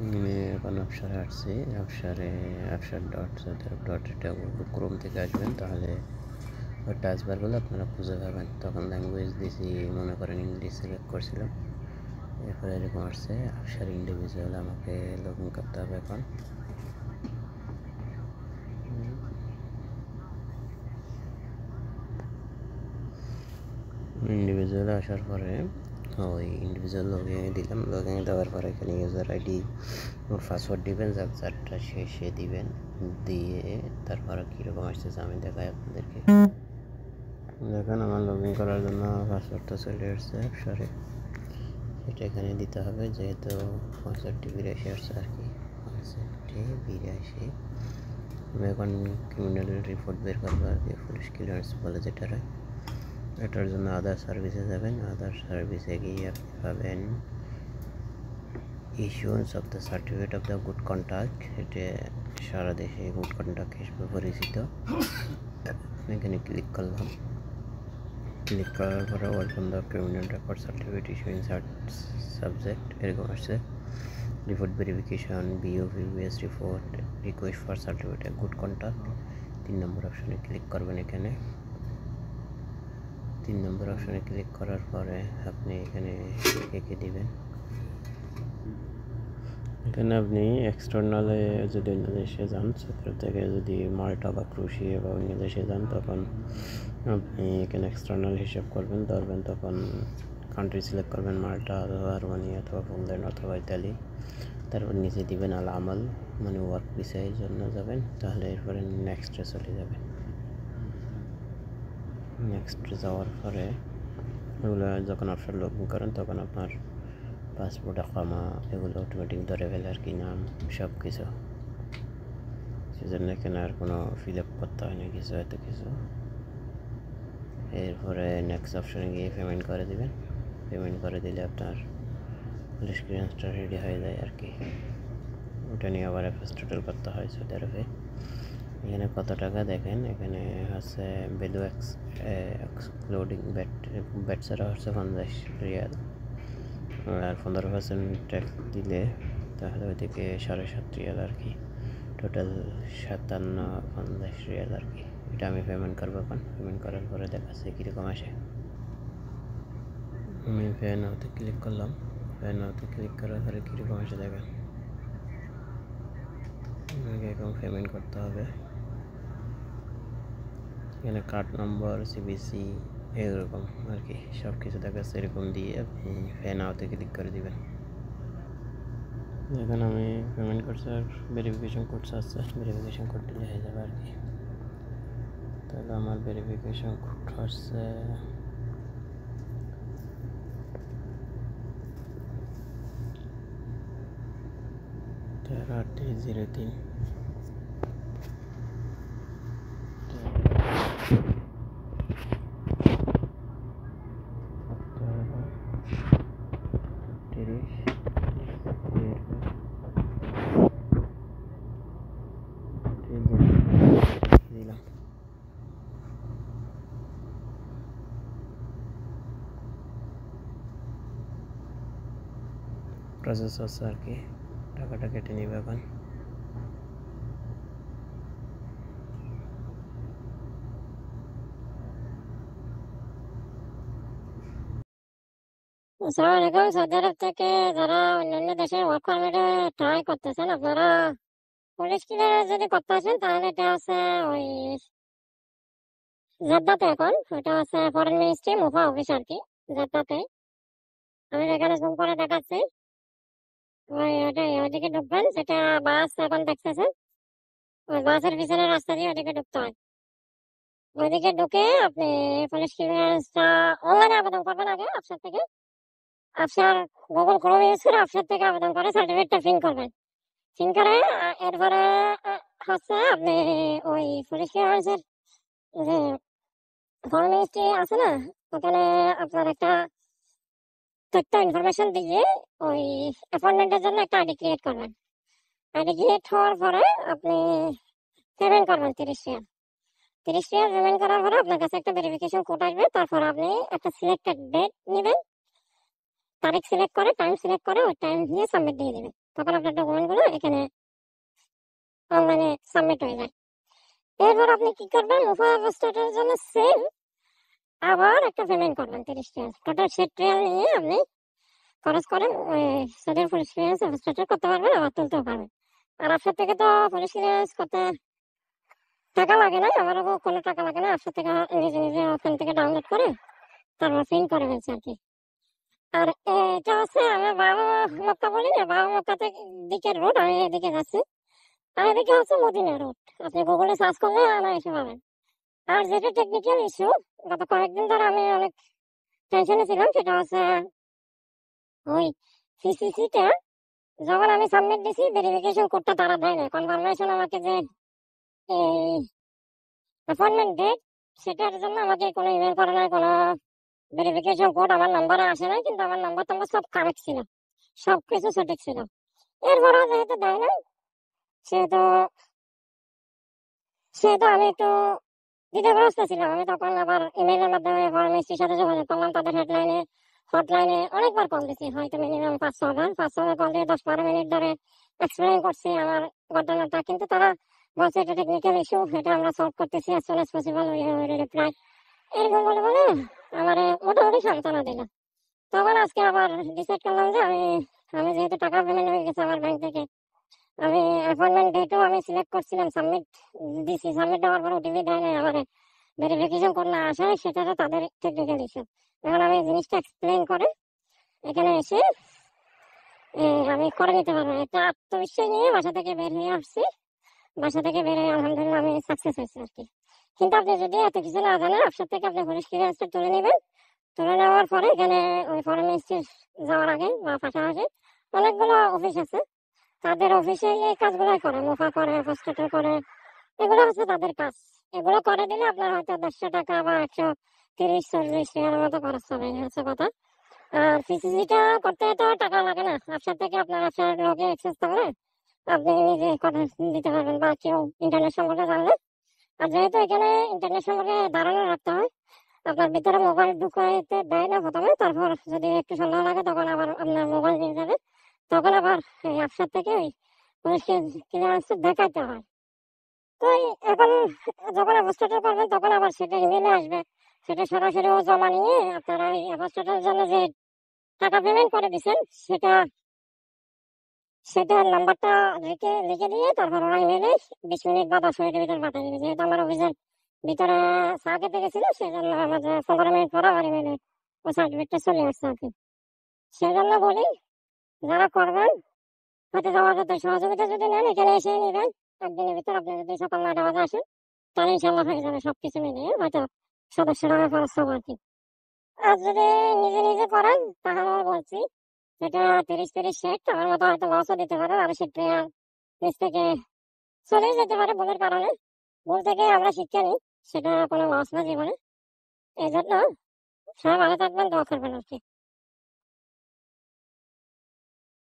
আমি এখন অপসারে আসছি। অপসার ডট ক্রোম থেকে আসবেন, তাহলে ওই টাচবারগুলো আপনারা খুঁজে পাবেন। তখন ল্যাঙ্গুয়েজ দিয়েছি, মনে করেন ইংলিশ সিলেক্ট করছিলাম, এরপরে এরকম আসছে অপসার ইন্ডিভিজুয়াল। আমাকে লগ ইন করতে হবে এখন। ইন্ডিভিজুয়ালে আসার পরে ওই ইন্ডিভিজুয়াল লগইনে দিলাম। লগইনে দেওয়ার পরে এখানে ইউজার আইডি ওর পাসওয়ার্ড দিবেন, যারটা সে দিবেন। দিয়ে তারপরে কীরকম আসতেছে আমি দেখাই আপনাদেরকে। দেখেন আমার লগ ইন করার জন্য পাসওয়ার্ডটা চলে আসছে সরি, সেটা এখানে দিতে হবে, যেহেতু 6582 আসছে আর কি। 6582 আমি এখন ক্রিমিনাল রিপোর্ট বের করবো আর কি, পুলিশ ক্লিয়ারেন্স বলে যেটা। এটার জন্য আদার সার্ভিসে যাবেন। আদার সার্ভিসে গিয়ে আপনি পাবেন issuance of the certificate of the good conduct. এটা সারা দেশে গুড কন্ডাক্ট হিসেবে পরিচিত। এখানে ক্লিক করলাম। ক্লিক করার পরে welcome the criminal record certificate issuing subject এরকম আসছে। Report verification, BOVS report, request for certificate good conduct. 3 নম্বর অপশনে ক্লিক করবেন। এখানে 3 নম্বর অপশনে ক্লিক করার পরে আপনি এখানে এঁকে দিবেন। এখানে আপনি এক্সটার্নালে যদি অন্য দেশে যান, সেখান থেকে যদি মাল্টা বা ক্রুশিয়া বা অন্য দেশে যান, তখন আপনি এখানে এক্সটার্নাল হিসাব ধরবেন। তখন কান্ট্রি সিলেক্ট করবেন, মাল্টা অথবা রোমানিয়া অথবা পোল্যান্ড অথবা ইতালি। তারপর নিচে দিবেন আল আমাল, মানে ওয়ার্ক ভিসার জন্য যাবেন। তাহলে এরপরে নেক্সটে চলে যাবেন। নেক্সট যাওয়ার পরে এগুলো যখন অপশন লগ ইন করেন, তখন আপনার পাসপোর্ট, আকামা এগুলো অটোমেটিক ধরে ফেলে আর কি, নাম সব কিছু। সেজন্য এখানে আর কোনো ফিল আপ করতে হয় না কিছু, এত কিছু। এরপরে নেক্সট অপশনে গিয়ে পেমেন্ট করে দেবেন। পেমেন্ট করে দিলে আপনার পুলিশ ক্লিয়ারেন্সটা রেডি হয়ে যায় আর কি। ওটা নিয়ে আবার এফএস টোটাল করতে হয় সৌদি আরবে। এখানে কত টাকা দেখেন, এখানে হচ্ছে ভ্যালু এক্সক্লুডিং ব্যাট ছাড়া হচ্ছে 50 রিয়াল, আর 15% ট্যাক্স দিলে তাহলে ওইদিকে 7.5 রিয়াল আর কি। টোটাল 57-50 রিয়াল আর কি। এটা আমি পেমেন্ট করবো এখন। পেমেন্ট করার পরে দেখাচ্ছে কীরকম আসে। আমি পে নাওতে ক্লিক করলাম। পে নাওতে ক্লিক করার পরে কীরকম আসে দেখেন। আমাকে এখন পেমেন্ট করতে হবে। এখানে কার্ড নম্বর, সিবিসি এরকম আর কি সব কিছু দেখাচ্ছে। এরকম দিয়ে আপনি পে নাওতে ক্লিক করে দিবেন। এখন আমি পেমেন্ট করছি আর ভেরিফিকেশন কোড আসছে, ভেরিফিকেশন কোড দিলে হয়ে যাবে আর কি। তাহলে আমার ভেরিফিকেশন কোড আসছে 13-8-03। দিলাম। প্রসেস হচ্ছে আর কি, টাকাটা কেটে নিবে এখন। আসসালামু আলাইকুম। সৌদি আরব থেকে যারা অন্যান্য দেশে ওয়ার্ক পারমিটে ট্রাই করতেছেন, আপনারা পুলিশ ক্লিয়ারেন্স যদি করতে আসেন, তাহলে এটা আছে ওই জেদ্দাতে। এখন ওটা আছে ফরেন মিনিস্ট্রি মুফা অফিস আর কি, জেদ্দাতে। আমি এখানে জুম করে দেখাচ্ছি। ওইদিকে ঢুকবেন, সেটা বাস এখন দেখতেছেন। ওই বাসের পিছনের রাস্তা দিয়ে ওইদিকে ঢুকতে হয়। ওইদিকে ঢুকে আপনি পুলিশ ক্লিয়ারেন্সটা অনলাইনে আবেদন করবেন আগে অফিসার থেকে। অফিসার গুগল ক্রোম ইউজ করে অফিসার থেকে আবেদন করে সার্টিফিকেটটা প্রিন্ট করবেন। প্রিন্ট করে এরপরে হচ্ছে আপনি ওই পুলিশ ক্লিয়ারেন্সের যে ফরেন মিনিস্ট্রি আছে না, ওখানে আপনার একটা তথ্য ইনফরমেশন দিয়ে ওই অ্যাপয়েন্টমেন্টের জন্য একটা আইডি ক্রিয়েট করবেন। আইডি ক্রিয়েট হওয়ার পরে আপনি পেমেন্ট করবেন 30 রিয়াল। 30 রিয়াল পেমেন্ট করার পরে আপনার কাছে একটা ভেরিফিকেশন কোড আসবে। তারপর আপনি একটা সিলেক্টেড ডেট নেবেন। তারিখ সিলেক্ট করে, টাইম সিলেক্ট করে, ওই টাইম দিয়ে সাবমিট দিয়ে দিবেন। তখন আপনার ডকুমেন্টগুলো এখানে অনলাইনে সাবমিট হয়ে যায়। এরপর আপনি কি করবেন, মুভা স্টেটের জন্য সেম আবার একটা পেমেন্ট করবেন 30 রিয়াল। টোটাল 60 রিয়াল নিয়ে আপনি খরচ করে ওই সৌদির পুলিশ ক্লিয়ারেন্স স্টেটে করতে পারবেন, আবার তুলতেও পারবেন। আর আপনার থেকে তো পুলিশ ক্লিয়ারেন্স করতে টাকা লাগে না, আমারও কোনো টাকা লাগে না। আপনার থেকে নিজে নিজে ওখান থেকে ডাউনলোড করে তারপর প্রিন্ট করে ফেলছে আর কি। আর এটা হচ্ছে আমি বাবা মক্কা বলি না, বাবা মক্কা থেকে দিকের রোড, আমি এদিকে যাচ্ছি। আর এদিকে হচ্ছে মদিনা রোড। আপনি গুগলে সার্চ করলে আমার এসে পাবেন। আর যেটা টেকনিক্যাল ইস্যু, গত কয়েকদিন ধরে আমি অনেক টেনশনে ছিলাম, সেটা হচ্ছে ওই সিসিসিটা যখন আমি সাবমিট দিছি ভেরিফিকেশন কোডটা তারা দেয় না, কনফার্মেশন আমাকে যে অ্যাপয়েন্টমেন্ট ডেট, সেটার জন্য আমাকে কোনো ইমেল করে নাই, কোনো ভেরিফিকেশন কোড আমার নাম্বারে আসে নাই, কিন্তু আমার নাম্বার টাম্বার সব কারেক্ট ছিল, সবকিছু সঠিক ছিল। এরপরও যেহেতু দেয় না, সেহেতু সেহেতু আমি একটু দ্বিধাগ্রস্ত ছিলাম। আমি তখন আবার ইমেইলের মাধ্যমে ফার্মেসির সাথে যোগাযোগ করলাম, তাদের হটলাইনে অনেকবার কল দিছি, হয়তো মিনিমাম 5-6 বার কল দিয়ে 10-12 মিনিট ধরে এক্সপ্লেইন করছি আমার ঘটনাটা, কিন্তু তারা বলছে এটা টেকনিক্যাল ইস্যু, এটা আমরা সলভ করতেছি as soon as possible, reply এরকম বলে বলে আমার মোটামুটি সান্ত্বনা দিল। তখন আজকে আবার ডিসাইড করলাম যে আমি যেহেতু টাকা পেমেন্ট হয়ে গেছে আমার ব্যাংক থেকে, আমি অ্যাপয়েন্টমেন্ট ডেটও আমি সিলেক্ট করছিলাম, সাবমিট দিছি, সাবমিট দেওয়ার পর ওটিপি দেয় না, আমার ভেরিফিকেশন করে না আসায়, সেটা তো তাদের টেকনিক্যাল ইস্যু। এখন আমি জিনিসটা এক্সপ্লেন করে এখানে এসে আমি করে নিতে পারবো, একটা আত্মবিশ্বাস নিয়ে বাসা থেকে বের হয়ে আসছি। বাসা থেকে বের হয়ে আলহামদুলিল্লাহ আমি সাকসেস হয়েছি আর কি। কিন্তু আপনি যদি এত কিছু না জানেন, আপনার থেকে আপনি পুলিশ ক্লিয়ারেন্সটা তুলে নেবেন। তুলে নেওয়ার পরে এখানে ওই ফরেস্টে যাওয়ার আগে বা পাশাপাশি অনেকগুলো অফিস আছে, তাদের অফিসে এই কাজগুলো করে, মুফা করে, হোস্টেল করে, এগুলো হচ্ছে তাদের কাজ। এগুলো করে দিলে আপনার হয়তো 150 টাকা বা 130-40 রিয়ালের মতো খরচ হবে, এই হচ্ছে কথা। আর সিসিসিটা করতে তো টাকা লাগে না, আপনার থেকে আপনার লগে অ্যাক্সেস থাকলে আপনি নিজে কথা দিতে পারবেন বা কেউ ইন্টারনেট সম্পর্কে জানলে। আর যেহেতু এখানে ইন্টারনেট সম্পর্কে ধারণা রাখতে হয়, আপনার ভিতরে মোবাইল ঢুকাইতে দেয় না প্রথমে, তারপর যদি একটু সন্দেহ লাগে তখন আবার আপনার মোবাইল নিয়ে যাবে, তখন আবার এই অ্যাপসার থেকে ওই পুলিশ ক্লিয়ারেন্স দেখাইতে হয়। তো এখন যখন অ্যাপোস্টেটর করবেন তখন আবার সেটা ইমেলে আসবে, সেটা সরাসরি ও জমা নিয়ে আপনারা এই অ্যাপোস্টেটরের জন্য যে টাকা পেমেন্ট করে দিচ্ছেন সেটার নাম্বারটা লিখে দিয়ে তারপর ওরা ইমেলে 20 মিনিট বা 10 মিনিটের ভিতরে পাঠিয়ে দিবে। যেহেতু আমার অফিসের ভিতরে সার্কিট গেছিল, সেজন্য আমাদের 15 মিনিট পরে আমার ইমেলে ওই সার্টিফিকেটটা চলে আসছে আর কি। সেজন্য বলি, যারা করবেন হয়তো জমাতে সহযোগিতা যদি নেন, এখানে এসে নেবেন। একদিনের ভিতর আপনি যদি সকাল 9টা বাজে আসেন, তাহলে ইনশাল্লাহ হয়ে যাবে সবকিছু মিলিয়ে, হয়তো 700 টাকা খরচ হবে আর কি। আর যদি নিজে নিজে করেন তাহলে বলছি যেটা 30-60 আমার মতো হয়তো লসও দিতে পারে, আর সেটা নিচ থেকে চলে যেতে পারে ভুলের কারণে। ভুল থেকে আমরা শিক্ষা নিই, সেটা কোনো লস না জীবনে। এই জন্য সবাই ভালো থাকবেন, দোয়া করবেন আর কি।